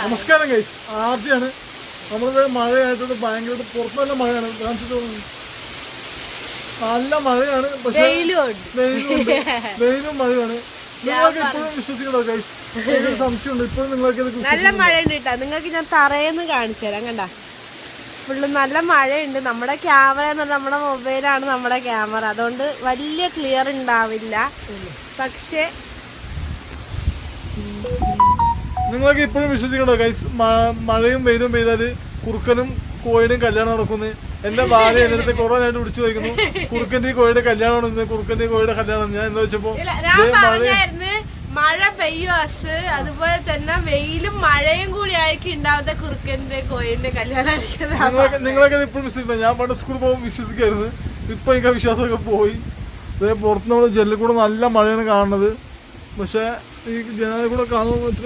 നമസ്കാരം ഗൈസ്, ആർജിയാണ്. നമ്മളിത് മഴയായിട്ടുണ്ട്, ഭയങ്കര പുറത്ത് നല്ല മഴയാണ്, നല്ല മഴയാണ്. പക്ഷെ വെയിലും മഴയാണ്. നിങ്ങൾക്ക് ഇപ്പോഴും വിശ്വസിക്കണോ ഗൈസ്? സംശയമുണ്ട് ഇപ്പോഴും നിങ്ങൾക്ക്. നല്ല മഴയുണ്ട് കേട്ടോ. നിങ്ങൾക്ക് ഞാൻ തറയെന്ന് കാണിച്ചു തരാം. കണ്ട ഫുള്ള് നല്ല മഴയുണ്ട്. നമ്മുടെ ക്യാമറ എന്ന് പറഞ്ഞാൽ നമ്മുടെ മൊബൈലാണ് നമ്മുടെ ക്യാമറ, അതുകൊണ്ട് വലിയ ക്ലിയർ ഉണ്ടാവില്ല. പക്ഷേ നിങ്ങൾക്ക് ഇപ്പോഴും വിശ്വസിക്കണോ ഗൈസ്? മഴയും വെയിലും പെയ്താല് കുറുക്കനും കോഴിയുടെയും കല്യാണം നടക്കുന്നു. എന്റെ ഭാര്യ എന്റെ അടുത്ത് കുറെ നേരം വിളിച്ചു ചോദിക്കുന്നു, കുറുക്കന്റെ കോഴിയുടെ കല്യാണം, കുറുക്കന്റെ കോഴിയുടെ കല്യാണം. ഞാൻ എന്താ വെച്ചപ്പോ മഴ പെയ്യോ അസ്, അതുപോലെ തന്നെ വെയിലും മഴയും കൂടി ആയിരിക്കും ഉണ്ടാവാത്ത കുറുക്കന്റെ കോഴിന്റെ കല്യാണം. നിങ്ങളൊക്കെ ഇപ്പോഴും വിശ്വസിക്കണം. ഞാൻ പണ്ട് സ്കൂളിൽ പോകുമ്പോൾ വിശ്വസിക്കായിരുന്നു, ഇപ്പൊ എനിക്ക് വിശ്വാസമൊക്കെ പോയി. പുറത്ത് നമ്മള് ജനലിൽ കൂടെ നല്ല മഴയാണ് കാണുന്നത്. പക്ഷെ ഈ ജനലിൽ കൂടെ കാണുമ്പോൾ